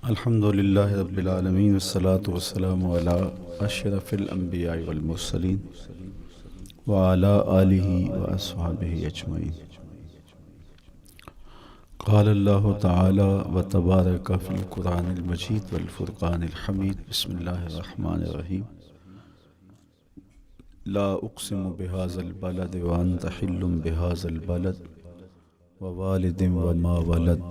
الحمد للہ رب العالمین والصلاة والسلام علی اشرف الانبیاء والمرسلین وعلی آلہ واصحابہ اجمعین۔ قال اللہ تعالی وتبارک فی القرآن المجید والفرقان الحمید۔ بسم اللہ الرحمن الرحیم۔ لا اقسم بہذا البلد وانت حل بہذا البلد ووالد وما ولد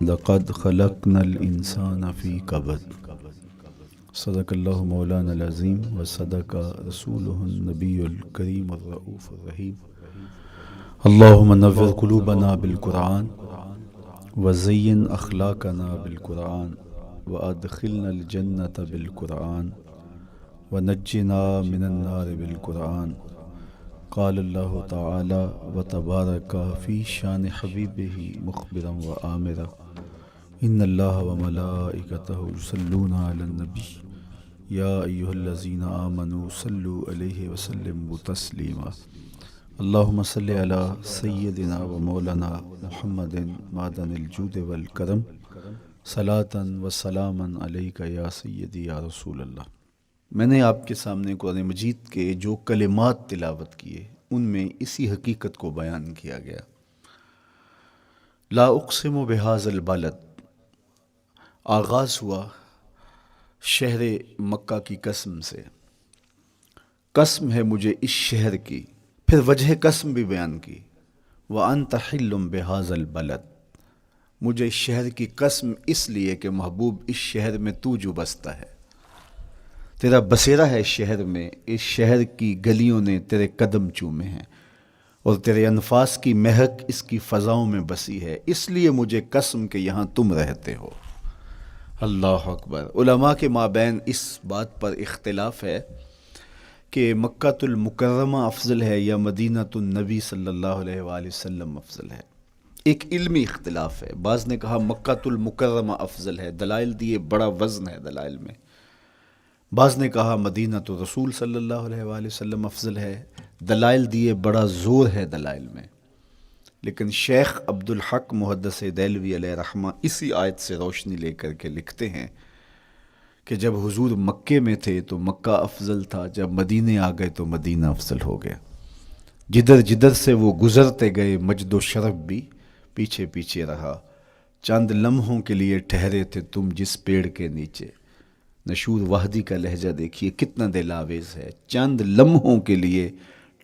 لقد خلقنا الانسان فی کبد۔ صدق اللہ مولانا العظیم وصدق رسولہ النبی الکریم الرؤوف الرحیم۔ اللہم نور قلوبنا بالقرآن وزین اخلاقنا بالقرآن وادخلنا الجنۃ بالقرآن ونجنا من النار بالقرآن۔ قال اللہ تعالی وتبارک فی شان حبیبہ مخبرا وآمرا ان اللہ وملائکتہ یصلون علی النبی یا ایہا الذین آمنوا صلوا علیہ وسلموا تسلیما۔ اللہم صلی علی سیدنا و مولانا محمد معدن الجود والکرم صلاۃ و سلاما علیک یا سیدی یا رسول اللہ۔ میں نے آپ کے سامنے قرآن مجید کے جو کلمات تلاوت کیے ان میں اسی حقیقت کو بیان کیا گیا۔ لا اقسم بہذا البلد، آغاز ہوا شہر مکہ کی قسم سے، قسم ہے مجھے اس شہر کی، پھر وجہ قسم بھی بیان کی، وانت حل بہذا البلد، مجھے اس شہر کی قسم اس لیے کہ محبوب اس شہر میں تو جو بستا ہے، تیرا بسیرا ہے اس شہر میں، اس شہر کی گلیوں نے تیرے قدم چومے ہیں اور تیرے انفاس کی مہک اس کی فضاؤں میں بسی ہے، اس لیے مجھے قسم کہ یہاں تم رہتے ہو۔ اللہ اکبر۔ علماء کے مابین اس بات پر اختلاف ہے کہ مکہ المکرمہ افضل ہے یا مدینہ النبی صلی اللہ علیہ وآلہ وسلم افضل ہے۔ ایک علمی اختلاف ہے، بعض نے کہا مکہ المکرمہ افضل ہے، دلائل دیے، بڑا وزن ہے دلائل میں۔ بعض نے کہا مدینہ رسول صلی اللہ علیہ وآلہ وسلم افضل ہے، دلائل دیے، بڑا زور ہے دلائل میں۔ لیکن شیخ عبدالحق محدث دہلوی علیہ رحمہ اسی آیت سے روشنی لے کر کے لکھتے ہیں کہ جب حضور مکے میں تھے تو مکہ افضل تھا، جب مدینے آ گئے تو مدینہ افضل ہو گیا۔ جدھر جدھر سے وہ گزرتے گئے مجد و شرف بھی پیچھے پیچھے رہا۔ چند لمحوں کے لیے ٹھہرے تھے تم جس پیڑ کے نیچے، نشور وحدی کا لہجہ دیکھیے کتنا دل آویز ہے۔ چند لمحوں کے لیے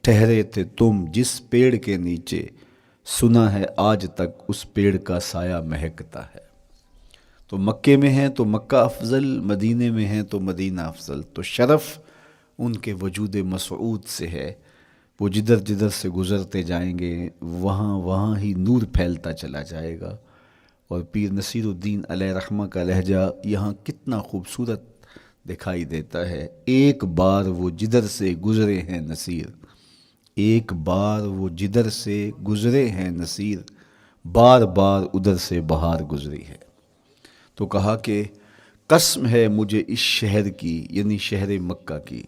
ٹھہرے تھے تم جس پیڑ کے نیچے، سنا ہے آج تک اس پیڑ کا سایہ مہکتا ہے۔ تو مکے میں ہیں تو مکہ افضل، مدینے میں ہیں تو مدینہ افضل۔ تو شرف ان کے وجود مسعود سے ہے، وہ جدھر جدھر سے گزرتے جائیں گے وہاں وہاں ہی نور پھیلتا چلا جائے گا۔ اور پیر نصیر الدین علیہ رحمہ کا لہجہ یہاں کتنا خوبصورت دکھائی دیتا ہے۔ ایک بار وہ جدھر سے گزرے ہیں نصیر، ایک بار وہ جدھر سے گزرے ہیں نصیر، بار بار ادھر سے بہار گزری ہے۔ تو کہا کہ قسم ہے مجھے اس شہر کی، یعنی شہر مکہ کی۔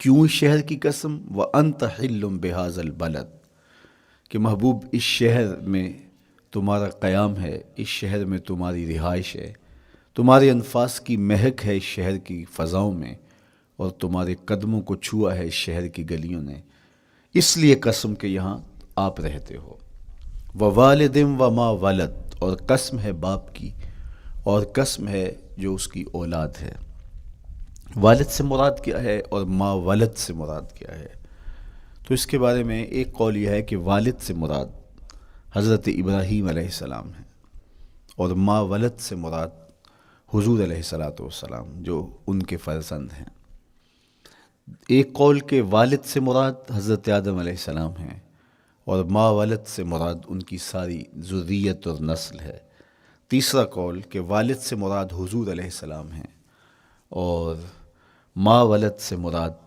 کیوں اس شہر کی قسم؟ وَأَنْتَ حِلٌّ بِهَذَا الْبَلَدِ، کہ محبوب اس شہر میں تمہارا قیام ہے، اس شہر میں تمہاری رہائش ہے، تمہارے انفاس کی مہک ہے اس شہر کی فضاؤں میں، اور تمہارے قدموں کو چھوا ہے اس شہر کی گلیوں نے، اس لیے قسم کہ یہاں آپ رہتے ہو۔ وَوَالِدٍ وَمَا وَلَدَ، اور قسم ہے باپ کی، اور قسم ہے جو اس کی اولاد ہے۔ والد سے مراد کیا ہے اور ما ولد سے مراد کیا ہے؟ تو اس کے بارے میں ایک قول یہ ہے کہ والد سے مراد حضرت ابراہیم علیہ السلام ہے، اور ما ولد سے مراد حضور علیہ السلام جو ان کے فرزند ہیں۔ ایک قول کہ والد سے مراد حضرت آدم علیہ السلام ہیں، اور ما ولد سے مراد ان کی ساری ذریت اور نسل ہے۔ تیسرا قول کہ والد سے مراد حضور علیہ السلام ہیں، اور ما ولد سے مراد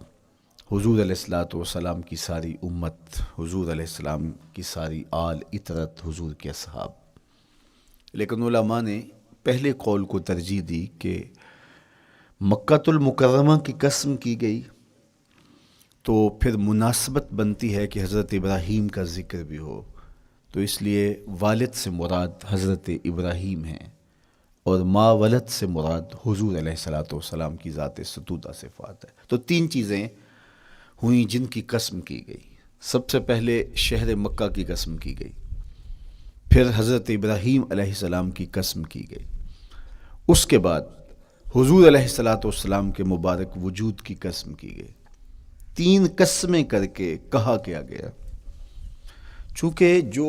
حضور علیہ السلام کی ساری امت، حضور علیہ السلام کی ساری آل اطرت، حضور کے اصحاب۔ لیکن علماء نے پہلے قول کو ترجیح دی کہ مکہ المکرمہ کی قسم کی گئی تو پھر مناسبت بنتی ہے کہ حضرت ابراہیم کا ذکر بھی ہو، تو اس لیے والد سے مراد حضرت ابراہیم ہیں، اور ما ولد سے مراد حضور علیہ الصلوۃ والسلام کی ذات ستودہ صفات ہے۔ تو تین چیزیں ہوئیں جن کی قسم کی گئی۔ سب سے پہلے شہر مکہ کی قسم کی گئی، پھر حضرت ابراہیم علیہ السلام کی قسم کی گئی، اس کے بعد حضور علیہ الصلوۃ والسلام کے مبارک وجود کی قسم کی گئی۔ تین قسمیں کر کے کہا کیا گیا، چونکہ جو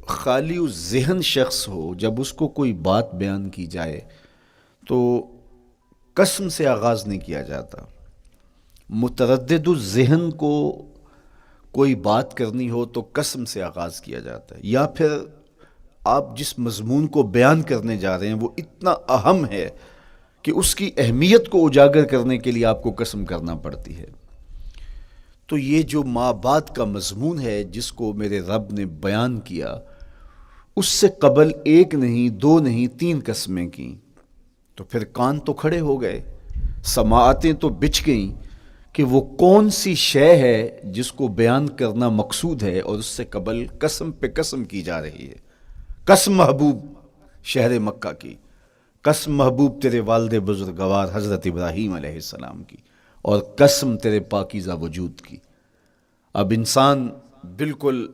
خالی ذہن شخص ہو، جب اس کو کوئی بات بیان کی جائے تو قسم سے آغاز نہیں کیا جاتا۔ متردد الذہن کو کوئی بات کرنی ہو تو قسم سے آغاز کیا جاتا ہے، یا پھر آپ جس مضمون کو بیان کرنے جا رہے ہیں وہ اتنا اہم ہے کہ اس کی اہمیت کو اجاگر کرنے کے لیے آپ کو قسم کرنا پڑتی ہے۔ تو یہ جو ماں بعد کا مضمون ہے جس کو میرے رب نے بیان کیا، اس سے قبل ایک نہیں، دو نہیں، تین قسمیں کیں، تو پھر کان تو کھڑے ہو گئے، سماعتیں تو بچھ گئیں کہ وہ کون سی شے ہے جس کو بیان کرنا مقصود ہے، اور اس سے قبل قسم پہ قسم کی جا رہی ہے۔ قسم محبوب شہر مکہ کی، قسم محبوب تیرے والد بزرگوار حضرت ابراہیم علیہ السلام کی، اور قسم تیرے پاکیزہ وجود کی۔ اب انسان بالکل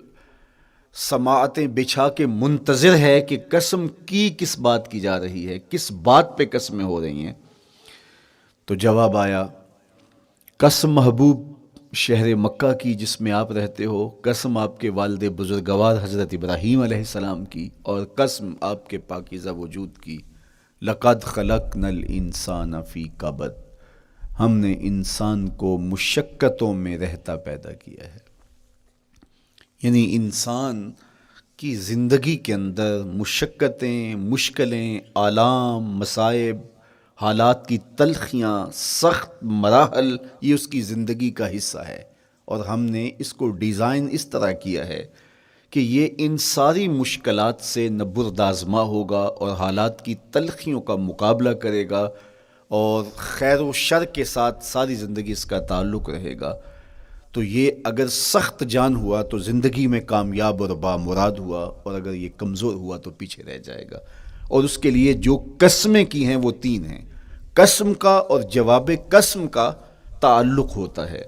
سماعتیں بچھا کے منتظر ہے کہ قسم کی کس بات کی جا رہی ہے، کس بات پہ قسمیں ہو رہی ہیں۔ تو جواب آیا، قسم محبوب شہر مکہ کی جس میں آپ رہتے ہو، قسم آپ کے والد بزرگوار حضرت ابراہیم علیہ السلام کی، اور قسم آپ کے پاکیزہ وجود کی۔ لقد خلقنا الانسان فی کبد، ہم نے انسان کو مشقتوں میں رہتا پیدا کیا ہے۔ یعنی انسان کی زندگی کے اندر مشقتیں، مشکلیں، آلام، مصائب، حالات کی تلخیاں، سخت مراحل، یہ اس کی زندگی کا حصہ ہے، اور ہم نے اس کو ڈیزائن اس طرح کیا ہے کہ یہ ان ساری مشکلات سے نہ بردآزما ہوگا اور حالات کی تلخیوں کا مقابلہ کرے گا، اور خیر و شر کے ساتھ ساری زندگی اس کا تعلق رہے گا۔ تو یہ اگر سخت جان ہوا تو زندگی میں کامیاب اور بامراد ہوا، اور اگر یہ کمزور ہوا تو پیچھے رہ جائے گا۔ اور اس کے لیے جو قسمیں کی ہیں وہ تین ہیں۔ قسم کا اور جواب قسم کا تعلق ہوتا ہے،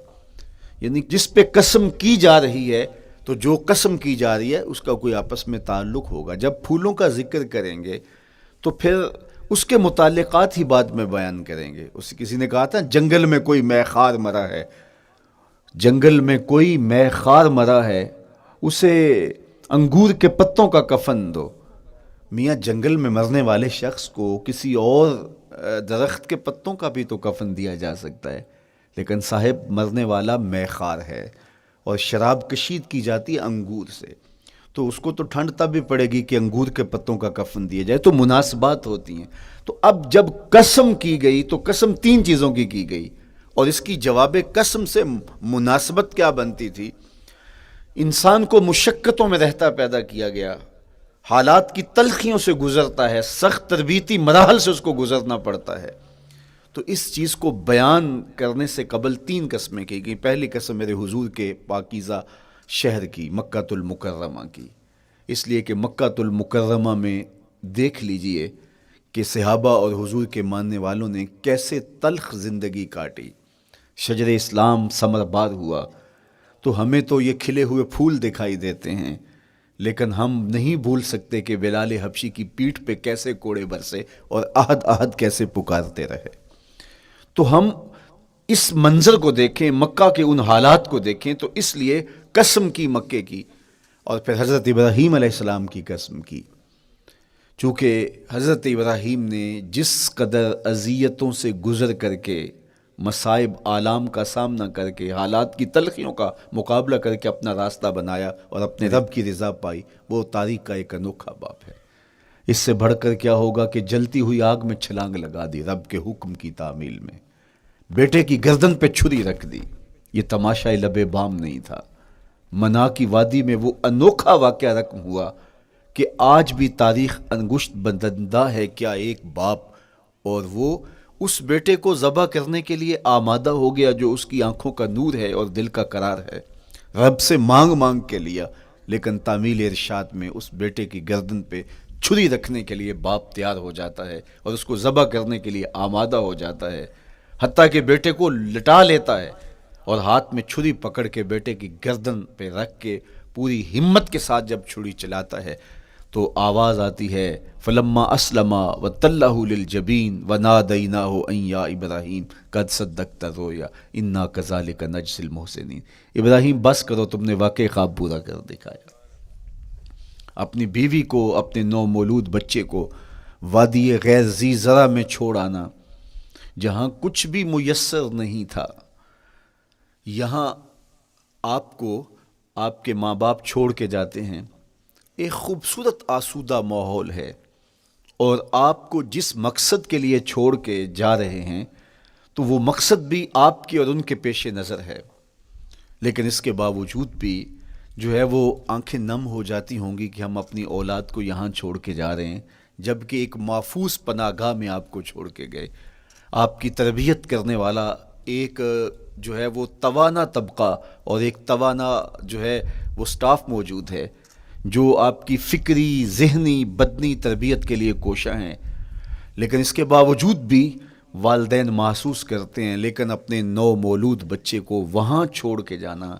یعنی جس پہ قسم کی جا رہی ہے تو جو قسم کی جا رہی ہے اس کا کوئی آپس میں تعلق ہوگا۔ جب پھولوں کا ذکر کریں گے تو پھر اس کے متعلقات ہی بعد میں بیان کریں گے۔ کسی نے کہا تھا جنگل میں کوئی مے خار مرا ہے، جنگل میں کوئی مے خار مرا ہے، اسے انگور کے پتوں کا کفن دو۔ میاں جنگل میں مرنے والے شخص کو کسی اور درخت کے پتوں کا بھی تو کفن دیا جا سکتا ہے، لیکن صاحب مرنے والا مے خار ہے، اور شراب کشید کی جاتی ہے انگور سے، تو اس کو تو ٹھنڈ تب بھی پڑے گی کہ انگور کے پتوں کا کفن دیا جائے۔ تو مناسبات ہوتی ہیں۔ تو اب جب قسم کی گئی تو قسم تین چیزوں کی گئی، اور اس کی جواب قسم سے مناسبت کیا بنتی تھی؟ انسان کو مشقتوں میں رہتا پیدا کیا گیا، حالات کی تلخیوں سے گزرتا ہے، سخت تربیتی مراحل سے اس کو گزرنا پڑتا ہے۔ تو اس چیز کو بیان کرنے سے قبل تین قسمیں کی گئی۔ پہلی قسم میرے حضور کے پاکیزہ شہر کی، مکہ المکرمہ کی، اس لیے کہ مکہ المکرمہ میں دیکھ لیجئے کہ صحابہ اور حضور کے ماننے والوں نے کیسے تلخ زندگی کاٹی۔ شجر اسلام ثمر بار ہوا تو ہمیں تو یہ کھلے ہوئے پھول دکھائی دیتے ہیں، لیکن ہم نہیں بھول سکتے کہ بلال حبشی کی پیٹھ پہ کیسے کوڑے برسے اور احد احد کیسے پکارتے رہے۔ تو ہم اس منظر کو دیکھیں، مکہ کے ان حالات کو دیکھیں، تو اس لیے قسم کی مکے کی، اور پھر حضرت ابراہیم علیہ السلام کی قسم کی، چونکہ حضرت ابراہیم نے جس قدر اذیتوں سے گزر کر کے، مصائب آلام کا سامنا کر کے، حالات کی تلخیوں کا مقابلہ کر کے اپنا راستہ بنایا اور اپنے رب کی رضا پائی، وہ تاریخ کا ایک انوکھا باب ہے۔ اس سے بڑھ کر کیا ہوگا کہ جلتی ہوئی آگ میں چھلانگ لگا دی رب کے حکم کی تعمیل میں، بیٹے کی گردن پہ چھری رکھ دی۔ یہ تماشا لب بام نہیں تھا، منا کی وادی میں وہ انوکھا واقعہ رقم ہوا کہ آج بھی تاریخ انگشت بدندہ ہے کیا ایک باپ، اور وہ اس بیٹے کو ذبح کرنے کے لیے آمادہ ہو گیا جو اس کی آنکھوں کا نور ہے اور دل کا قرار ہے، رب سے مانگ مانگ کے لیا، لیکن تعمیل ارشاد میں اس بیٹے کی گردن پہ چھری رکھنے کے لیے باپ تیار ہو جاتا ہے اور اس کو ذبح کرنے کے لیے آمادہ ہو جاتا ہے، حتیٰ کہ بیٹے کو لٹا لیتا ہے اور ہاتھ میں چھری پکڑ کے بیٹے کی گردن پہ رکھ کے پوری ہمت کے ساتھ جب چھری چلاتا ہے تو آواز آتی ہے فلما اسلما وتلہ للجبین ونادیناہ ان یا ابراہیم قد صدقت الرؤیا انا کذالک نجزی المحسنین۔ ابراہیم بس کرو، تم نے واقعی خواب پورا کر دکھایا۔ اپنی بیوی کو، اپنے نو مولود بچے کو وادی غیر ذی زرع میں چھوڑ آنا، جہاں کچھ بھی میسر نہیں تھا، یہاں آپ کو آپ کے ماں باپ چھوڑ کے جاتے ہیں، ایک خوبصورت آسودہ ماحول ہے، اور آپ کو جس مقصد کے لیے چھوڑ کے جا رہے ہیں تو وہ مقصد بھی آپ کی اور ان کے پیش نظر ہے، لیکن اس کے باوجود بھی جو ہے وہ آنکھیں نم ہو جاتی ہوں گی کہ ہم اپنی اولاد کو یہاں چھوڑ کے جا رہے ہیں، جبکہ ایک محفوظ پناہ گاہ میں آپ کو چھوڑ کے گئے۔ آپ کی تربیت کرنے والا ایک جو ہے وہ توانا طبقہ اور ایک توانا جو ہے وہ سٹاف موجود ہے جو آپ کی فکری، ذہنی، بدنی تربیت کے لیے کوشاں ہیں، لیکن اس کے باوجود بھی والدین محسوس کرتے ہیں لیکن اپنے نو مولود بچے کو وہاں چھوڑ کے جانا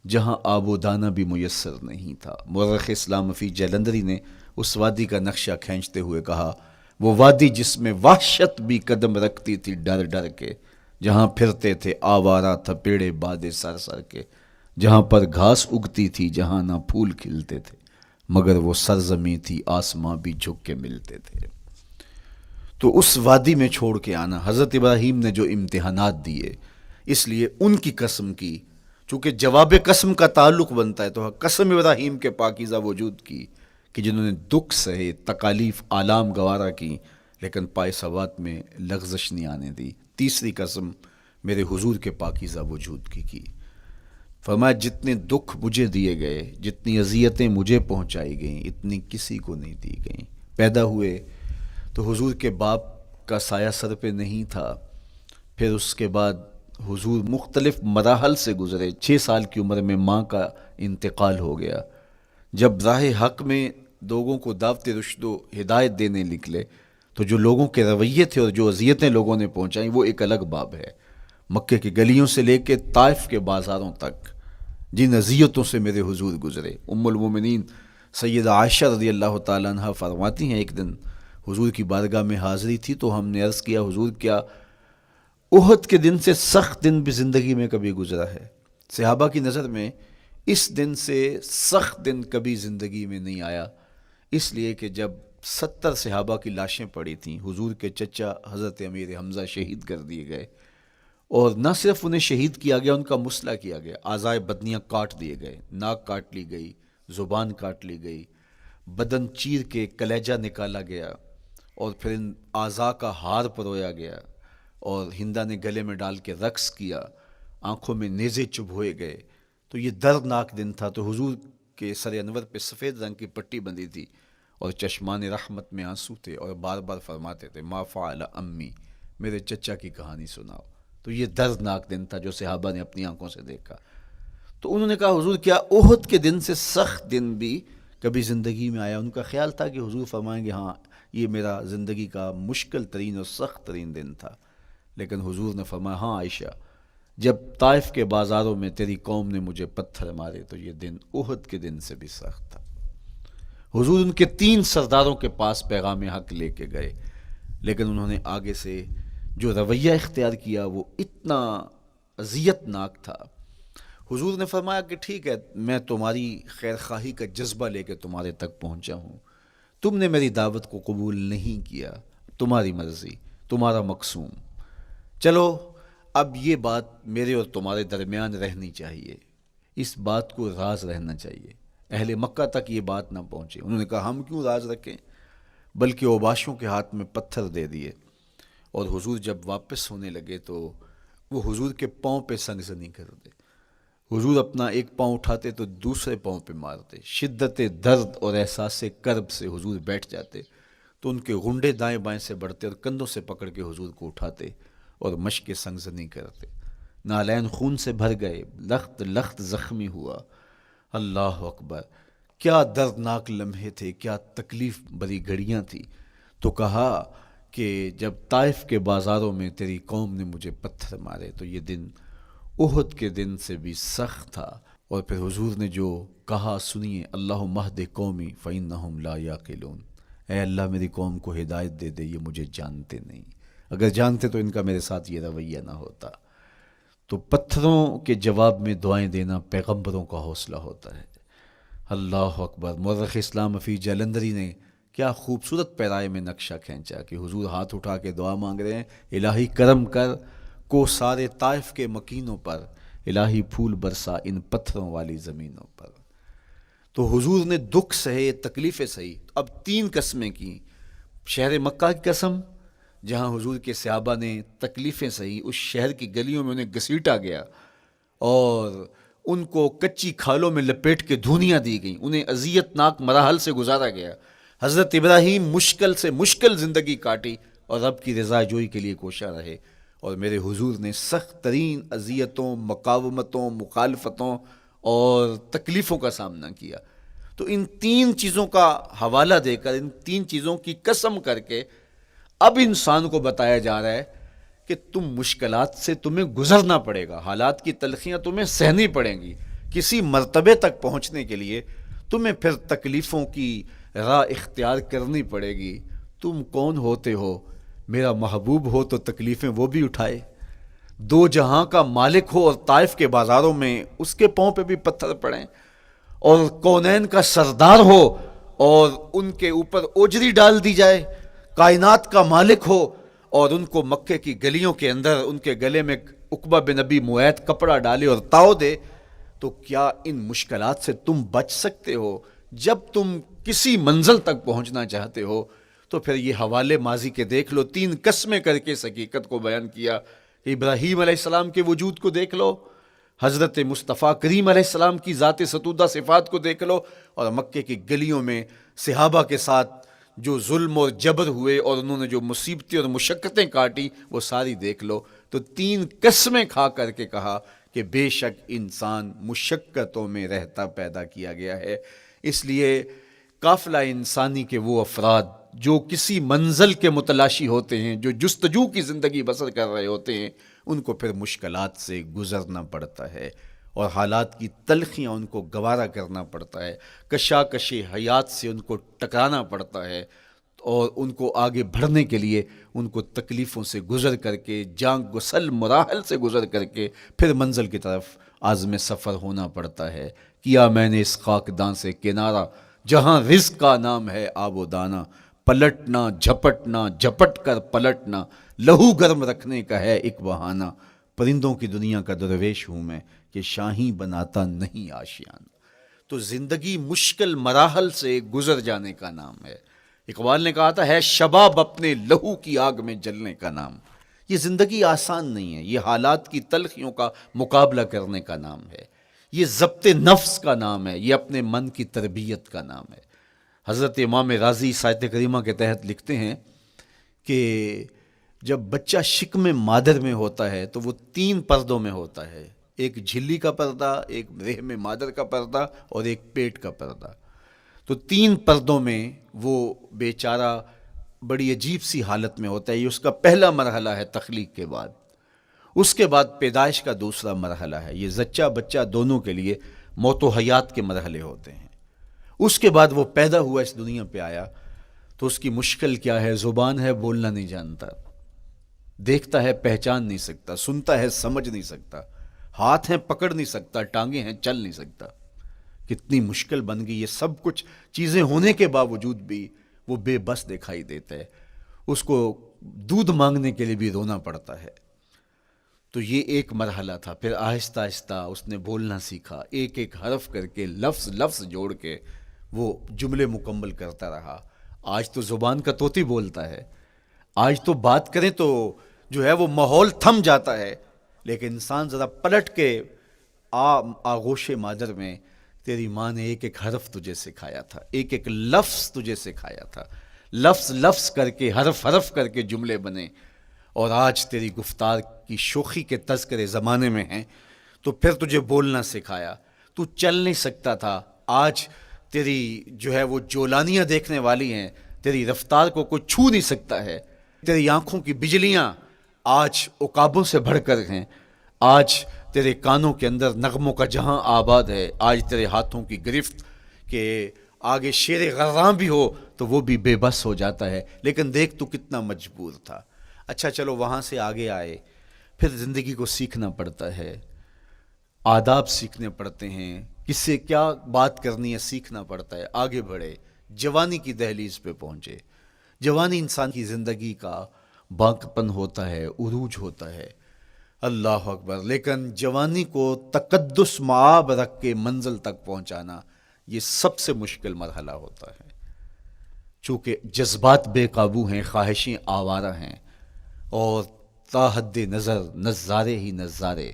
جہاں آب و دانہ بھی میسر نہیں تھا۔ مورخ اسلام فی جلندری نے اس وادی کا نقشہ کھینچتے ہوئے کہا، وہ وادی جس میں وحشت بھی قدم رکھتی تھی ڈر ڈر کے، جہاں پھرتے تھے آوارہ تھپیڑے بادے سر سر کے، جہاں پر گھاس اگتی تھی، جہاں نہ پھول کھلتے تھے، مگر وہ سرزمیں تھی آسماں بھی جھک کے ملتے تھے۔ تو اس وادی میں چھوڑ کے آنا، حضرت ابراہیم نے جو امتحانات دیے، اس لیے ان کی قسم کی، چونکہ جواب قسم کا تعلق بنتا ہے تو قسم ابراہیم کے پاکیزہ وجود کی کہ جنہوں نے دکھ سہے، تکالیف آلام گوارا کی، لیکن پائے ثبات میں لغزش نہیں آنے دی۔ تیسری قسم میرے حضور کے پاکیزہ وجود کی فرمایا جتنے دکھ مجھے دیے گئے، جتنی اذیتیں مجھے پہنچائی گئیں، اتنی کسی کو نہیں دی گئیں۔ پیدا ہوئے تو حضور کے باپ کا سایہ سر پہ نہیں تھا، پھر اس کے بعد حضور مختلف مراحل سے گزرے۔ 6 سال کی عمر میں ماں کا انتقال ہو گیا۔ جب راہ حق میں لوگوں کو دعوت رشد و ہدایت دینے نکلے تو جو لوگوں کے رویے تھے اور جو اذیتیں لوگوں نے پہنچائیں وہ ایک الگ باب ہے۔ مکے کی گلیوں سے لے کے طائف کے بازاروں تک جن اذیتوں سے میرے حضور گزرے، ام المومنین سیدہ عائشہ رضی اللہ تعالیٰ عنہ فرماتی ہیں ایک دن حضور کی بارگاہ میں حاضری تھی تو ہم نے عرض کیا حضور کیا احد کے دن سے سخت دن بھی زندگی میں کبھی گزرا ہے؟ صحابہ کی نظر میں اس دن سے سخت دن کبھی زندگی میں نہیں آیا، اس لیے کہ جب 70 صحابہ کی لاشیں پڑی تھیں، حضور کے چچا حضرت امیر حمزہ شہید کر دیے گئے، اور نہ صرف انہیں شہید کیا گیا، ان کا مسئلہ کیا گیا، اعضائے بدنیاں کاٹ دیے گئے، ناک کاٹ لی گئی، زبان کاٹ لی گئی، بدن چیر کے کلیجہ نکالا گیا، اور پھر ان اعضاء کا ہار پرویا گیا، اور ہندا نے گلے میں ڈال کے رقص کیا، آنکھوں میں نیزے چبھوئے گئے۔ تو یہ دردناک دن تھا۔ تو حضور کے سر انور پہ سفید رنگ کی پٹی بندھی تھی اور چشمان رحمت میں آنسو تھے، اور بار بار فرماتے تھے ما فعل امی، میرے چچا کی کہانی سناؤ۔ تو یہ دردناک دن تھا جو صحابہ نے اپنی آنکھوں سے دیکھا۔ تو انہوں نے کہا حضور کیا احد کے دن سے سخت دن بھی کبھی زندگی میں آیا؟ ان کا خیال تھا کہ حضور فرمائیں گے ہاں یہ میرا زندگی کا مشکل ترین اور سخت ترین دن تھا، لیکن حضور نے فرمایا ہاں عائشہ، جب طائف کے بازاروں میں تیری قوم نے مجھے پتھر مارے تو یہ دن احد کے دن سے بھی سخت تھا۔ حضور ان کے 3 سرداروں کے پاس پیغام حق لے کے گئے، لیکن انہوں نے آگے سے جو رویہ اختیار کیا وہ اتنا اذیت ناک تھا۔ حضور نے فرمایا کہ ٹھیک ہے، میں تمہاری خیر خواہی کا جذبہ لے کے تمہارے تک پہنچا ہوں، تم نے میری دعوت کو قبول نہیں کیا، تمہاری مرضی، تمہارا مقسوم، چلو اب یہ بات میرے اور تمہارے درمیان رہنی چاہیے، اس بات کو راز رہنا چاہیے، اہل مکہ تک یہ بات نہ پہنچے۔ انہوں نے کہا ہم کیوں راز رکھیں، بلکہ اوباشوں کے ہاتھ میں پتھر دے دیے، اور حضور جب واپس ہونے لگے تو وہ حضور کے پاؤں پہ سنگسنی کرتے، حضور اپنا ایک پاؤں اٹھاتے تو دوسرے پاؤں پہ مارتے، شدت درد اور احساس کرب سے حضور بیٹھ جاتے تو ان کے غنڈے دائیں بائیں سے بڑھتے اور کندھوں سے پکڑ کے حضور کو اٹھاتے اور مشق سنگزنی کرتے۔ نالین خون سے بھر گئے، لخت لخت زخمی ہوا۔ اللہ اکبر، کیا دردناک لمحے تھے، کیا تکلیف بری گھڑیاں تھیں. تو کہا کہ جب طائف کے بازاروں میں تیری قوم نے مجھے پتھر مارے تو یہ دن احد کے دن سے بھی سخت تھا. اور پھر حضور نے جو کہا سنیے، اللہم اہد قومی فإنہم لا یعقلون. اے اللہ میری قوم کو ہدایت دے دے، یہ مجھے جانتے نہیں. اگر جانتے تو ان کا میرے ساتھ یہ رویہ نہ ہوتا. تو پتھروں کے جواب میں دعائیں دینا پیغمبروں کا حوصلہ ہوتا ہے. اللہ اکبر. مورخ اسلام حفیظ جلندری نے کیا خوبصورت پیرائے میں نقشہ کھینچا کہ حضور ہاتھ اٹھا کے دعا مانگ رہے ہیں، الہی کرم کر کو سارے طائف کے مکینوں پر، الہی پھول برسا ان پتھروں والی زمینوں پر. تو حضور نے دکھ سہے، تکلیفیں سہی. اب 3 قسمیں کی. شہر مکہ کی قسم، جہاں حضور کے صحابہ نے تکلیفیں سہی، اس شہر کی گلیوں میں انہیں گھسیٹا گیا اور ان کو کچی کھالوں میں لپیٹ کے دھونیاں دی گئیں، انہیں اذیت ناک مراحل سے گزارا گیا. حضرت ابراہیم مشکل سے مشکل زندگی کاٹی اور رب کی رضا جوئی کے لیے کوشاں رہے. اور میرے حضور نے سخت ترین اذیتوں، مقاومتوں، مخالفتوں اور تکلیفوں کا سامنا کیا. تو ان 3 چیزوں کا حوالہ دے کر، ان 3 چیزوں کی قسم کر کے اب انسان کو بتایا جا رہا ہے کہ تم مشکلات سے تمہیں گزرنا پڑے گا، حالات کی تلخیاں تمہیں سہنی پڑیں گی. کسی مرتبے تک پہنچنے کے لیے تمہیں پھر تکلیفوں کی راہ اختیار کرنی پڑے گی. تم کون ہوتے ہو؟ میرا محبوب ہو تو تکلیفیں وہ بھی اٹھائے. 2 جہاں کا مالک ہو اور طائف کے بازاروں میں اس کے پاؤں پہ بھی پتھر پڑیں، اور کونین کا سردار ہو اور ان کے اوپر اوجری ڈال دی جائے. کائنات کا مالک ہو اور ان کو مکے کی گلیوں کے اندر ان کے گلے میں عقبہ بن ابی معیط کپڑا ڈالے اور تاؤ دے. تو کیا ان مشکلات سے تم بچ سکتے ہو؟ جب تم کسی منزل تک پہنچنا چاہتے ہو تو پھر یہ حوالے ماضی کے دیکھ لو. 3 قسمیں کر کے اس حقیقت کو بیان کیا. ابراہیم علیہ السلام کے وجود کو دیکھ لو، حضرت مصطفیٰ کریم علیہ السلام کی ذات ستودہ صفات کو دیکھ لو، اور مکے کی گلیوں میں صحابہ کے ساتھ جو ظلم اور جبر ہوئے اور انہوں نے جو مصیبتیں اور مشقتیں کاٹی وہ ساری دیکھ لو. تو 3 قسمیں کھا کر کے کہا کہ بے شک انسان مشقتوں میں رہتا پیدا کیا گیا ہے. اس لیے قافلہ انسانی کے وہ افراد جو کسی منزل کے متلاشی ہوتے ہیں، جو جستجو کی زندگی بسر کر رہے ہوتے ہیں، ان کو پھر مشکلات سے گزرنا پڑتا ہے اور حالات کی تلخیاں ان کو گوارا کرنا پڑتا ہے. کشاکش حیات سے ان کو ٹکرانا پڑتا ہے اور ان کو آگے بڑھنے کے لیے ان کو تکلیفوں سے گزر کر کے، جان گسل مراحل سے گزر کر کے پھر منزل کی طرف عازم سفر ہونا پڑتا ہے. کیا میں نے اس خاکدان سے کنارہ جہاں رزق کا نام ہے آب و دانہ، پلٹنا جھپٹنا جھپٹ کر پلٹنا لہو گرم رکھنے کا ہے ایک بہانہ. پرندوں کی دنیا کا درویش ہوں میں کہ شاہی بناتا نہیں آشیان. تو زندگی مشکل مراحل سے گزر جانے کا نام ہے. اقبال نے کہا تھا ہے شباب اپنے لہو کی آگ میں جلنے کا نام. یہ زندگی آسان نہیں ہے، یہ حالات کی تلخیوں کا مقابلہ کرنے کا نام ہے، یہ ضبط نفس کا نام ہے، یہ اپنے من کی تربیت کا نام ہے. حضرت امام راضی آیت کریمہ کے تحت لکھتے ہیں کہ جب بچہ شکم مادر میں ہوتا ہے تو وہ 3 پردوں میں ہوتا ہے، ایک جھلی کا پردہ، ایک رحم مادر کا پردہ اور ایک پیٹ کا پردہ. تو 3 پردوں میں وہ بیچارہ بڑی عجیب سی حالت میں ہوتا ہے. یہ اس کا پہلا مرحلہ ہے تخلیق کے بعد. اس کے بعد پیدائش کا دوسرا مرحلہ ہے. یہ زچہ بچہ دونوں کے لیے موت و حیات کے مرحلے ہوتے ہیں. اس کے بعد وہ پیدا ہوا، اس دنیا پہ آیا تو اس کی مشکل کیا ہے؟ زبان ہے، بولنا نہیں جانتا، دیکھتا ہے پہچان نہیں سکتا، سنتا ہے سمجھ نہیں سکتا، ہاتھ ہیں پکڑ نہیں سکتا، ٹانگیں ہیں چل نہیں سکتا. کتنی مشکل بن گئی. یہ سب کچھ چیزیں ہونے کے باوجود بھی وہ بے بس دکھائی دیتا ہے. اس کو دودھ مانگنے کے لیے بھی رونا پڑتا ہے. تو یہ ایک مرحلہ تھا. پھر آہستہ آہستہ اس نے بولنا سیکھا، ایک ایک حرف کر کے لفظ لفظ جوڑ کے وہ جملے مکمل کرتا رہا. آج تو زبان کا طوطی بولتا ہے، آج تو بات کریں تو جو ہے وہ ماحول تھم جاتا ہے. لیکن انسان ذرا پلٹ کے آغوش مادر میں تیری ماں نے ایک ایک حرف تجھے سکھایا تھا، ایک ایک لفظ تجھے سکھایا تھا، لفظ لفظ کر کے حرف حرف کر کے جملے بنے. اور آج تیری گفتار کی شوخی کے تذکرے زمانے میں ہیں تو پھر تجھے بولنا سکھایا. تو چل نہیں سکتا تھا، آج تیری جو ہے وہ جولانیاں دیکھنے والی ہیں، تیری رفتار کو کوئی چھو نہیں سکتا ہے، تیری آنکھوں کی بجلیاں آج عقابوں سے بڑھ کر ہیں، آج تیرے کانوں کے اندر نغموں کا جہاں آباد ہے، آج تیرے ہاتھوں کی گرفت کہ آگے شیر غراں بھی ہو تو وہ بھی بے بس ہو جاتا ہے، لیکن دیکھ تو کتنا مجبور تھا۔ اچھا چلو وہاں سے آگے آئے، پھر زندگی کو سیکھنا پڑتا ہے، آداب سیکھنے پڑتے ہیں، کس سے کیا بات کرنی ہے سیکھنا پڑتا ہے، آگے بڑھے، جوانی کی دہلیز پہ پہنچے۔ جوانی انسان کی زندگی کا باقپن ہوتا ہے، عروج ہوتا ہے، اللہ اکبر، لیکن جوانی کو تقدس معاب رکھ کے منزل تک پہنچانا یہ سب سے مشکل مرحلہ ہوتا ہے، چونکہ جذبات بے قابو ہیں، خواہشیں آوارہ ہیں، اور تا حد نظر نظارے ہی نظارے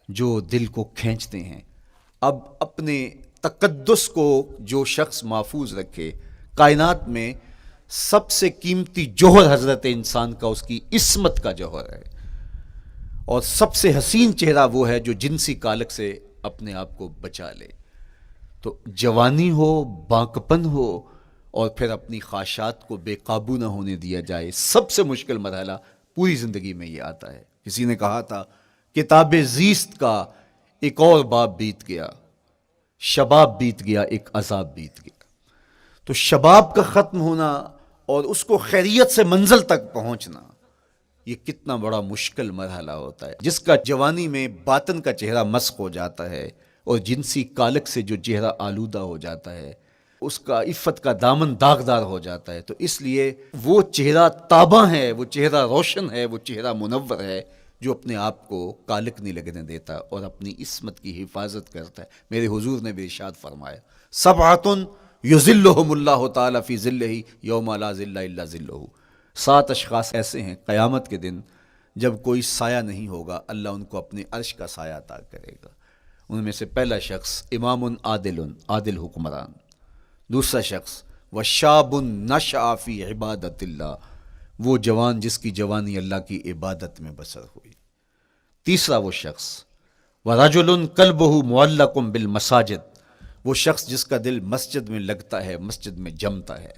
جو دل کو کھینچتے ہیں۔ اب اپنے تقدس کو جو شخص محفوظ رکھے، کائنات میں سب سے قیمتی جوہر حضرت انسان کا اس کی عصمت کا جوہر ہے، اور سب سے حسین چہرہ وہ ہے جو جنسی کالک سے اپنے آپ کو بچا لے۔ تو جوانی ہو، باقپن ہو، اور پھر اپنی خواہشات کو بے قابو نہ ہونے دیا جائے، سب سے مشکل مرحلہ پوری زندگی میں یہ آتا ہے۔ کسی نے کہا تھا کتاب زیست کا ایک اور باب بیت گیا، شباب بیت گیا، ایک عذاب بیت گیا۔ تو شباب کا ختم ہونا اور اس کو خیریت سے منزل تک پہنچنا، یہ کتنا بڑا مشکل مرحلہ ہوتا ہے، جس کا جوانی میں باطن کا چہرہ مسخ ہو جاتا ہے اور جنسی کالک سے جو چہرہ آلودہ ہو جاتا ہے، اس کا عفت کا دامن داغدار ہو جاتا ہے۔ تو اس لیے وہ چہرہ تاباں ہے، وہ چہرہ روشن ہے، وہ چہرہ منور ہے جو اپنے آپ کو کالک نہیں لگنے دیتا اور اپنی عصمت کی حفاظت کرتا ہے۔ میرے حضور نے بھی ارشاد فرمایا، سبعۃ یظلھم اللہ تعالی فی ظلہ یوم لا ظل الا ظلہ، 7 اشخاص ایسے ہیں قیامت کے دن جب کوئی سایہ نہیں ہوگا، اللہ ان کو اپنے عرش کا سایہ عطا کرے گا۔ ان میں سے پہلا شخص امام عادل حکمران، دوسرا شخص وشاب نشأ فی عبادت اللہ، وہ جوان جس کی جوانی اللہ کی عبادت میں بسر ہوئی۔ تیسرا وہ شخص ورجل قلبہ معلق بالمساجد، وہ شخص جس کا دل مسجد میں لگتا ہے، مسجد میں جمتا ہے۔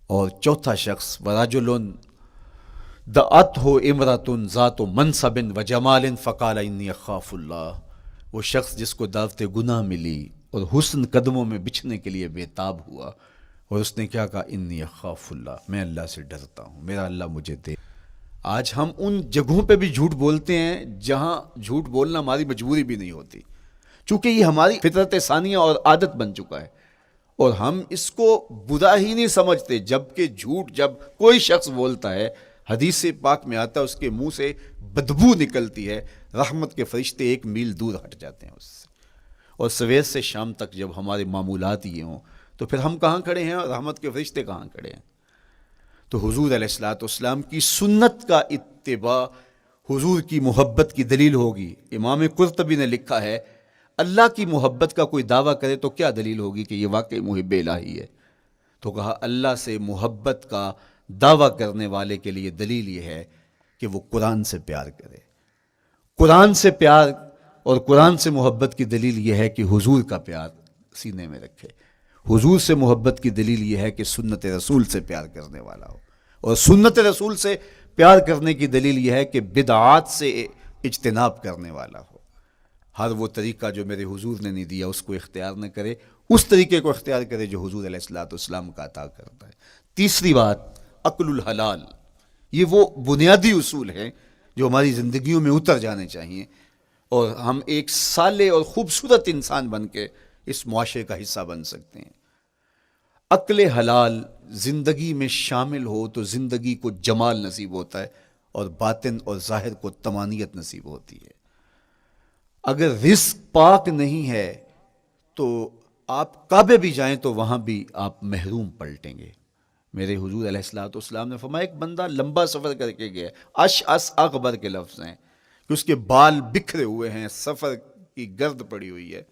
اور چوتھا شخص ورجل دعتہ امرأۃ ذات منصب وجمال فقال انی اخاف اللہ، وہ شخص جس کو دعوت گناہ ملی اور حسن قدموں میں بچھنے کے لیے بےتاب ہوا، اور اس نے کیا کہا، انی اخاف اللہ، میں اللہ سے ڈرتا ہوں، میرا اللہ مجھے دے۔ آج ہم ان جگہوں پہ بھی جھوٹ بولتے ہیں جہاں جھوٹ بولنا ہماری مجبوری بھی نہیں ہوتی، چونکہ یہ ہماری فطرت ثانیہ اور عادت بن چکا ہے، اور ہم اس کو برا ہی نہیں سمجھتے، جبکہ جھوٹ جب کوئی شخص بولتا ہے، حدیث پاک میں آتا ہے اس کے منہ سے بدبو نکلتی ہے، رحمت کے فرشتے 1 میل دور ہٹ جاتے ہیں اس سے۔ اور سویر سے شام تک جب ہمارے معمولات یہ ہوں تو پھر ہم کہاں کھڑے ہیں اور رحمت کے فرشتے کہاں کھڑے ہیں؟ تو حضور علیہ الصلوۃ والسلام کی سنت کا اتباع حضور کی محبت کی دلیل ہوگی۔ امام قرطبی نے لکھا ہے، اللہ کی محبت کا کوئی دعویٰ کرے تو کیا دلیل ہوگی کہ یہ واقعی محب الہی ہے؟ تو کہا اللہ سے محبت کا دعویٰ کرنے والے کے لیے دلیل یہ ہے کہ وہ قرآن سے پیار کرے۔ قرآن سے پیار اور قرآن سے محبت کی دلیل یہ ہے کہ حضور کا پیار سینے میں رکھے۔ حضور سے محبت کی دلیل یہ ہے کہ سنت رسول سے پیار کرنے والا ہو، اور سنت رسول سے پیار کرنے کی دلیل یہ ہے کہ بدعات سے اجتناب کرنے والا ہو۔ ہر وہ طریقہ جو میرے حضور نے نہیں دیا اس کو اختیار نہ کرے، اس طریقے کو اختیار کرے جو حضور علیہ الصلوۃ والسلام کا عطا کرتا ہے۔ تیسری بات، عقل الحلال، یہ وہ بنیادی اصول ہیں جو ہماری زندگیوں میں اتر جانے چاہیے، اور ہم ایک صالح اور خوبصورت انسان بن کے اس معاشرے کا حصہ بن سکتے ہیں۔ عقل حلال زندگی میں شامل ہو تو زندگی کو جمال نصیب ہوتا ہے، اور باطن اور ظاہر کو طمانینت نصیب ہوتی ہے۔ اگر رزق پاک نہیں ہے تو آپ کعبے بھی جائیں تو وہاں بھی آپ محروم پلٹیں گے۔ میرے حضور علیہ الصلوۃ والسلام نے فرمایا، ایک بندہ لمبا سفر کر کے گیا، اشعث اغبر کے لفظ ہیں کہ اس کے بال بکھرے ہوئے ہیں، سفر کی گرد پڑی ہوئی ہے،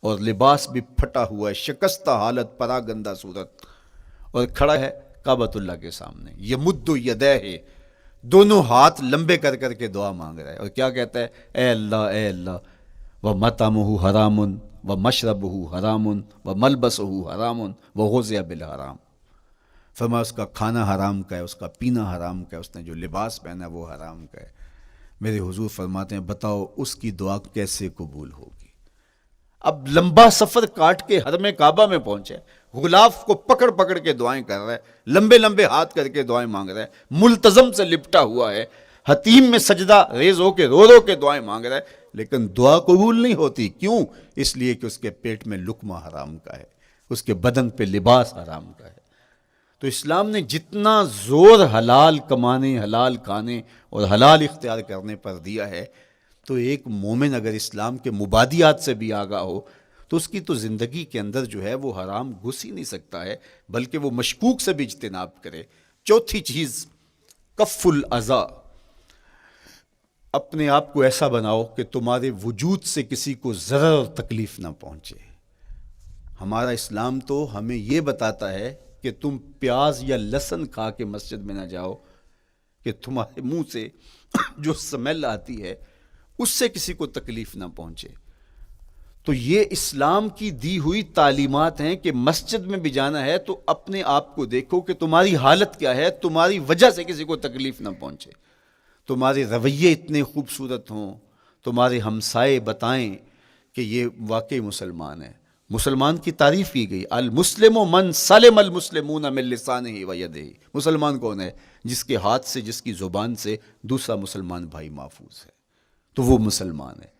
اور لباس بھی پھٹا ہوا ہے، شکستہ حالت، پراگندہ صورت، اور کھڑا ہے کعبۃ اللہ کے سامنے، یمد یدیہ، دونوں ہاتھ لمبے کر کر کے دعا مانگ رہا ہے، اور کیا کہتا ہے، اے اللہ، اے اللہ، ومطعمہ حرام و مشربہ حرام و ملبسہ حرام و غذی بالحرام. فرمایا اس کا کھانا حرام کا ہے، اس کا پینا حرام کا ہے، اس نے جو لباس پہنا ہے وہ حرام کا ہے. میرے حضور فرماتے ہیں بتاؤ اس کی دعا کیسے قبول ہوگی؟ اب لمبا سفر کاٹ کے حرم کعبہ میں پہنچے، غلاف کو پکڑ پکڑ کے دعائیں کر رہا ہے، لمبے لمبے ہاتھ کر کے دعائیں مانگ رہا ہے، ملتزم سے لپٹا ہوا ہے، حتیم میں سجدہ ریز ہو کے رو کے دعائیں مانگ رہا ہے، لیکن دعا قبول نہیں ہوتی. کیوں؟ اس لیے کہ اس کے پیٹ میں لقمہ حرام کا ہے، اس کے بدن پہ لباس حرام کا ہے. تو اسلام نے جتنا زور حلال کمانے، حلال کھانے اور حلال اختیار کرنے پر دیا ہے، تو ایک مومن اگر اسلام کے مبادیات سے بھی آگاہ ہو تو اس کی تو زندگی کے اندر جو ہے وہ حرام گھس ہی نہیں سکتا ہے، بلکہ وہ مشکوک سے بھی اجتناب کرے. چوتھی چیز کف الاذی. اپنے آپ کو ایسا بناؤ کہ تمہارے وجود سے کسی کو ضرر اور تکلیف نہ پہنچے. ہمارا اسلام تو ہمیں یہ بتاتا ہے کہ تم پیاز یا لہسن کھا کے مسجد میں نہ جاؤ کہ تمہارے منہ سے جو سمیل آتی ہے اس سے کسی کو تکلیف نہ پہنچے. تو یہ اسلام کی دی ہوئی تعلیمات ہیں کہ مسجد میں بھی جانا ہے تو اپنے آپ کو دیکھو کہ تمہاری حالت کیا ہے، تمہاری وجہ سے کسی کو تکلیف نہ پہنچے. تمہارے رویے اتنے خوبصورت ہوں، تمہارے ہمسائے بتائیں کہ یہ واقعی مسلمان ہے. مسلمان کی تعریف کی گئی، المسلم من سلم المسلمون من لسانہ و یدہ. مسلمان کون ہے؟ جس کے ہاتھ سے، جس کی زبان سے دوسرا مسلمان بھائی محفوظ ہے، تو وہ مسلمان ہے.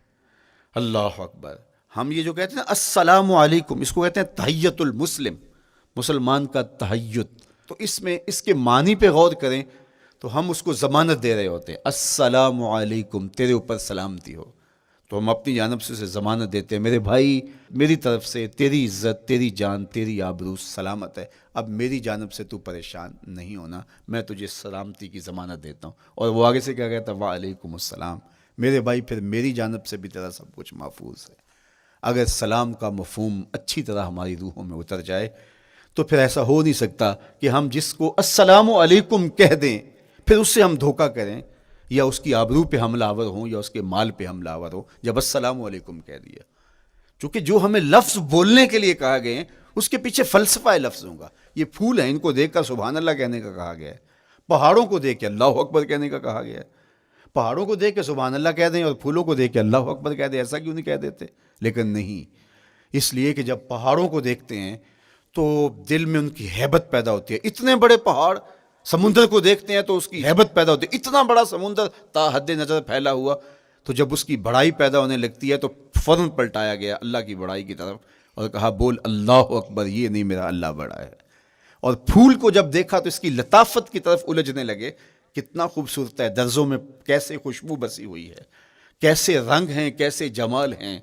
اللہ اکبر. ہم یہ جو کہتے ہیں السلام علیکم، اس کو کہتے ہیں تحیت المسلم، مسلمان کا تحیت. تو اس میں اس کے معنی پہ غور کریں تو ہم اس کو ضمانت دے رہے ہوتے ہیں، السلام علیکم، تیرے اوپر سلامتی ہو. تو ہم اپنی جانب سے اسے ضمانت دیتے ہیں، میرے بھائی میری طرف سے تیری عزت، تیری جان، تیری آبرو سلامت ہے، اب میری جانب سے تو پریشان نہیں ہونا، میں تجھے سلامتی کی ضمانت دیتا ہوں. اور وہ آگے سے کیا کہتا ہے؟ وعلیکم السلام. میرے بھائی پھر میری جانب سے بھی تیرا سب کچھ محفوظ ہے. اگر سلام کا مفہوم اچھی طرح ہماری روحوں میں اتر جائے تو پھر ایسا ہو نہیں سکتا کہ ہم جس کو السلام علیکم کہہ دیں پھر اس سے ہم دھوکہ کریں یا اس کی آبرو پہ حملہ آور ہوں یا اس کے مال پہ حملہ آور ہوں جب السلام علیکم کہہ دیا. چونکہ جو ہمیں لفظ بولنے کے لیے کہا گئے ہیں اس کے پیچھے فلسفہ ہے لفظوں کا. یہ پھول ہیں، ان کو دیکھ کر سبحان اللہ کہنے کا کہا گیا ہے. پہاڑوں کو دیکھ کے اللہ اکبر کہنے کا کہا گیا ہے. پہاڑوں کو دیکھ کے سبحان اللہ کہہ دیں اور پھولوں کو دیکھ کے اللہ اکبر کہہ دیں، ایسا کیوں نہیں کہہ دیتے؟ لیکن نہیں، اس لیے کہ جب پہاڑوں کو دیکھتے ہیں تو دل میں ان کی ہیبت پیدا ہوتی ہے. اتنے بڑے پہاڑ، سمندر کو دیکھتے ہیں تو اس کی ہیبت پیدا ہوتی ہے، اتنا بڑا سمندر تا حد نظر پھیلا ہوا، تو جب اس کی بڑائی پیدا ہونے لگتی ہے تو فوراً پلٹایا گیا اللہ کی بڑائی کی طرف اور کہا بول اللہ اکبر، یہ نہیں میرا اللہ بڑا ہے. اور پھول کو جب دیکھا تو اس کی لطافت کی طرف الجھنے لگے، کتنا خوبصورت ہے، درزوں میں کیسے خوشبو بسی ہوئی ہے، کیسے رنگ ہیں، کیسے جمال ہیں.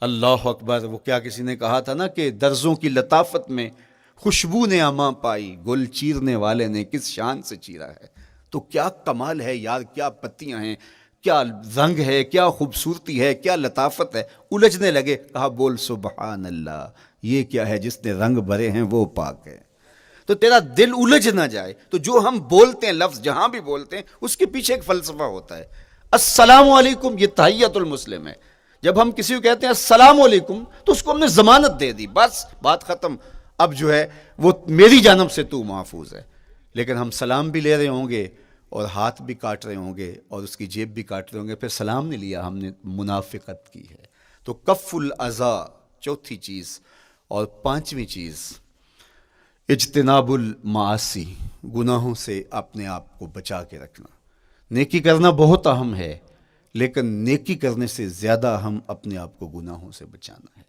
اللہ اکبر. وہ کیا کسی نے کہا تھا نا کہ درزوں کی لطافت میں خوشبو نے اماں پائی، گل چیرنے والے نے کس شان سے چیرا ہے. تو کیا کمال ہے یار، کیا پتیاں ہیں، کیا رنگ ہے، کیا خوبصورتی ہے، کیا لطافت ہے. الجھنے لگے، کہا بول سبحان اللہ، یہ کیا ہے؟ جس نے رنگ بھرے ہیں وہ پاک ہے. تو تیرا دل الجھ نہ جائے تو جو ہم بولتے ہیں لفظ جہاں بھی بولتے ہیں اس کے پیچھے ایک فلسفہ ہوتا ہے. السلام علیکم یہ تحیت المسلم ہے. جب ہم کسی کو کہتے ہیں السلام علیکم تو اس کو ہم نے ضمانت دے دی، بس بات ختم، اب جو ہے وہ میری جانب سے تو محفوظ ہے. لیکن ہم سلام بھی لے رہے ہوں گے اور ہاتھ بھی کاٹ رہے ہوں گے اور اس کی جیب بھی کاٹ رہے ہوں گے، پھر سلام نہیں لیا، ہم نے منافقت کی ہے. تو کف الاذی چوتھی چیز. اور پانچویں چیز اجتناب المعاصی، گناہوں سے اپنے آپ کو بچا کے رکھنا. نیکی کرنا بہت اہم ہے لیکن نیکی کرنے سے زیادہ ہم اپنے آپ کو گناہوں سے بچانا ہے.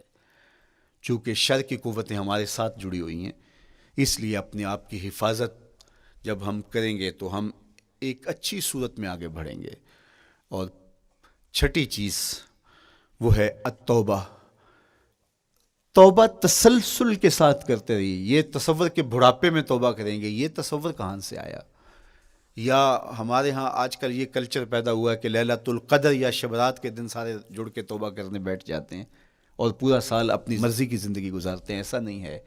چونکہ شر کی قوتیں ہمارے ساتھ جڑی ہوئی ہیں، اس لیے اپنے آپ کی حفاظت جب ہم کریں گے تو ہم ایک اچھی صورت میں آگے بڑھیں گے. اور چھٹی چیز وہ ہے التوبہ. توبہ تسلسل کے ساتھ کرتے رہیے. یہ تصور کہ بڑھاپے میں توبہ کریں گے، یہ تصور کہاں سے آیا؟ یا ہمارے ہاں آج کل یہ کلچر پیدا ہوا ہے کہ لیلۃ القدر یا شبرات کے دن سارے جڑ کے توبہ کرنے بیٹھ جاتے ہیں اور پورا سال اپنی مرضی کی زندگی گزارتے ہیں. ایسا نہیں ہے.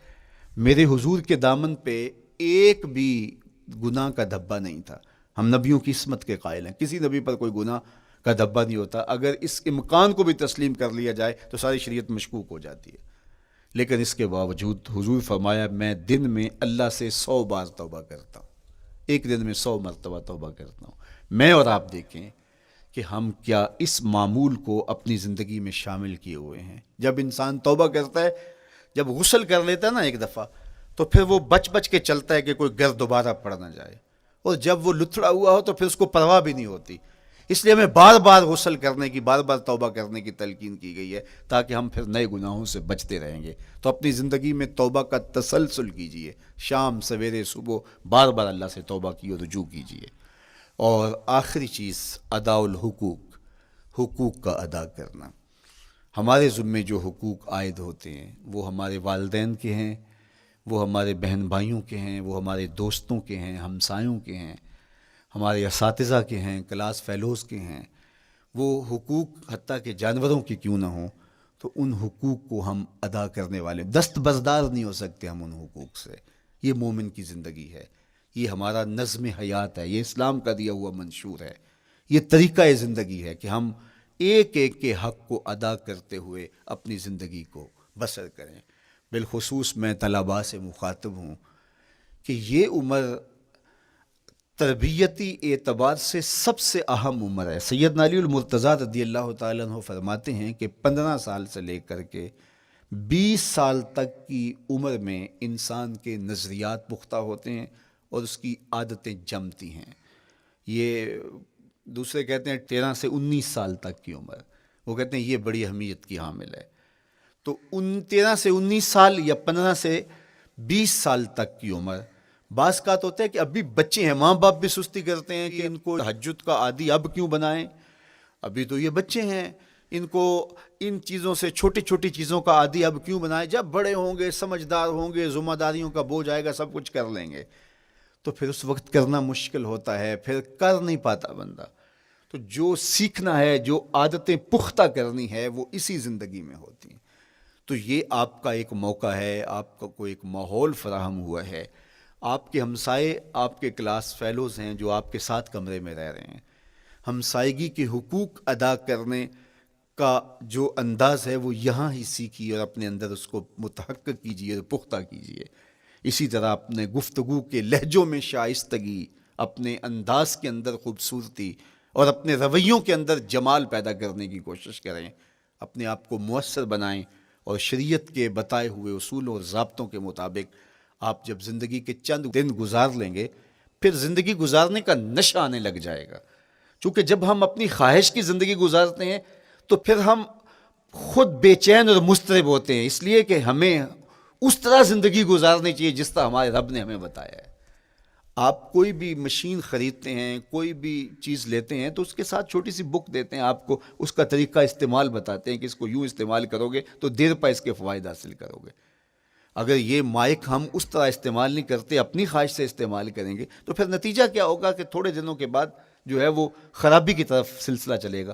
میرے حضور کے دامن پہ ایک بھی گناہ کا دھبا نہیں تھا. ہم نبیوں کی عصمت کے قائل ہیں، کسی نبی پر کوئی گناہ کا دھبا نہیں ہوتا۔ اگر اس امکان کو بھی تسلیم کر لیا جائے تو ساری شریعت مشکوک ہو جاتی ہے، لیکن اس کے باوجود حضور فرمایا میں دن میں اللہ سے 100 بار توبہ کرتا ہوں، ایک دن میں 100 مرتبہ توبہ کرتا ہوں۔ میں اور آپ دیکھیں کہ ہم کیا اس معمول کو اپنی زندگی میں شامل کیے ہوئے ہیں۔ جب انسان توبہ کرتا ہے، جب غسل کر لیتا ہے نا ایک دفعہ، تو پھر وہ بچ بچ کے چلتا ہے کہ کوئی گرد دوبارہ پڑ نہ جائے، اور جب وہ لتھڑا ہوا ہو تو پھر اس کو پرواہ بھی نہیں ہوتی۔ اس لیے ہمیں بار بار غسل کرنے کی، بار بار توبہ کرنے کی تلقین کی گئی ہے، تاکہ ہم پھر نئے گناہوں سے بچتے رہیں گے۔ تو اپنی زندگی میں توبہ کا تسلسل کیجئے، شام سویرے صبح بار بار اللہ سے توبہ کی اور رجوع کیجئے۔ اور آخری چیز ادا الحقوق، حقوق کا ادا کرنا۔ ہمارے ذمے جو حقوق عائد ہوتے ہیں وہ ہمارے والدین کے ہیں، وہ ہمارے بہن بھائیوں کے ہیں، وہ ہمارے دوستوں کے ہیں، ہمسایوں کے ہیں، ہمارے اساتذہ کے ہیں، کلاس فیلوز کے ہیں۔ وہ حقوق حتیٰ کہ جانوروں کے کیوں نہ ہوں، تو ان حقوق کو ہم ادا کرنے والے دست بردار نہیں ہو سکتے ہم ان حقوق سے۔ یہ مومن کی زندگی ہے، یہ ہمارا نظم حیات ہے، یہ اسلام کا دیا ہوا منشور ہے، یہ طریقہ زندگی ہے کہ ہم ایک ایک کے حق کو ادا کرتے ہوئے اپنی زندگی کو بسر کریں۔ بالخصوص میں طلباء سے مخاطب ہوں کہ یہ عمر تربیتی اعتبار سے سب سے اہم عمر ہے۔ سیدنا علی المرتضیٰ رضی اللہ تعالیٰ عنہ فرماتے ہیں کہ 15 سال سے لے کر کے 20 سال تک کی عمر میں انسان کے نظریات پختہ ہوتے ہیں اور اس کی عادتیں جمتی ہیں۔ یہ دوسرے کہتے ہیں 13 سے 19 سال تک کی عمر، وہ کہتے ہیں یہ بڑی اہمیت کی حامل ہے۔ تو 13 سے 19 سال یا 15 سے 20 سال تک کی عمر، بعض کا تو ہوتا ہے کہ ابھی بچے ہیں، ماں باپ بھی سستی کرتے ہیں کہ ان کو تہجد کا عادی اب کیوں بنائیں، ابھی تو یہ بچے ہیں، ان کو ان چیزوں سے، چھوٹی چھوٹی چیزوں کا عادی اب کیوں بنائیں، جب بڑے ہوں گے، سمجھدار ہوں گے، ذمہ داریوں کا بوجھ آئے گا، سب کچھ کر لیں گے۔ تو پھر اس وقت کرنا مشکل ہوتا ہے، پھر کر نہیں پاتا بندہ۔ تو جو سیکھنا ہے، جو عادتیں پختہ کرنی ہے، وہ اسی زندگی میں ہوتی ہیں۔ تو یہ آپ کا ایک موقع ہے، آپ کا کوئی ایک ماحول فراہم ہوا ہے، آپ کے ہمسائے آپ کے کلاس فیلوز ہیں جو آپ کے ساتھ کمرے میں رہ رہے ہیں۔ ہمسائیگی کے حقوق ادا کرنے کا جو انداز ہے وہ یہاں ہی سیکھیے اور اپنے اندر اس کو متحقق کیجیے اور پختہ کیجیے۔ اسی طرح اپنے گفتگو کے لہجوں میں شائستگی، اپنے انداز کے اندر خوبصورتی اور اپنے رویوں کے اندر جمال پیدا کرنے کی کوشش کریں، اپنے آپ کو مؤثر بنائیں، اور شریعت کے بتائے ہوئے اصول اور ضابطوں کے مطابق آپ جب زندگی کے چند دن گزار لیں گے، پھر زندگی گزارنے کا نشہ آنے لگ جائے گا۔ چونکہ جب ہم اپنی خواہش کی زندگی گزارتے ہیں تو پھر ہم خود بے چین اور مضطرب ہوتے ہیں، اس لیے کہ ہمیں اس طرح زندگی گزارنی چاہیے جس طرح ہمارے رب نے ہمیں بتایا ہے۔ آپ کوئی بھی مشین خریدتے ہیں، کوئی بھی چیز لیتے ہیں تو اس کے ساتھ چھوٹی سی بک دیتے ہیں آپ کو، اس کا طریقہ استعمال بتاتے ہیں کہ اس کو یوں استعمال کرو گے تو دیر پا اس کے فوائد حاصل کرو گے۔ اگر یہ مائک ہم اس طرح استعمال نہیں کرتے، اپنی خواہش سے استعمال کریں گے، تو پھر نتیجہ کیا ہوگا کہ تھوڑے دنوں کے بعد جو ہے وہ خرابی کی طرف سلسلہ چلے گا۔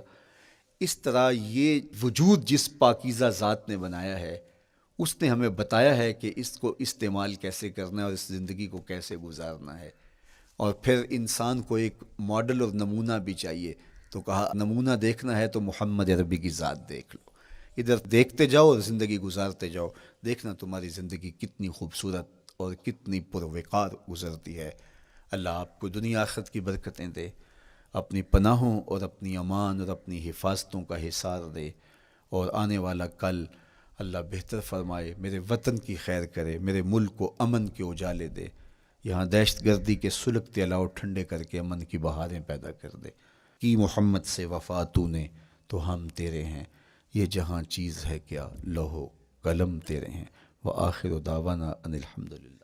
اس طرح یہ وجود جس پاکیزہ ذات نے بنایا ہے، اس نے ہمیں بتایا ہے کہ اس کو استعمال کیسے کرنا ہے اور اس زندگی کو کیسے گزارنا ہے۔ اور پھر انسان کو ایک ماڈل اور نمونہ بھی چاہیے، تو کہا نمونہ دیکھنا ہے تو محمد عربی کی ذات دیکھ لو، ادھر دیکھتے جاؤ اور زندگی گزارتے جاؤ، دیکھنا تمہاری زندگی کتنی خوبصورت اور کتنی پروقار گزرتی ہے۔ اللہ آپ کو دنیا آخرت کی برکتیں دے، اپنی پناہوں اور اپنی امان اور اپنی حفاظتوں کا حصار دے، اور آنے والا کل اللہ بہتر فرمائے، میرے وطن کی خیر کرے، میرے ملک کو امن کے اجالے دے، یہاں دہشت گردی کے سلگتے الاؤ ٹھنڈے کر کے امن کی بہاریں پیدا کر دے۔ کی محمد سے وفا تو نے تو ہم تیرے ہیں، یہ جہاں چیز ہے کیا لوح و قلم تیرے ہیں۔ وآخر دعوانا ان الحمدللہ۔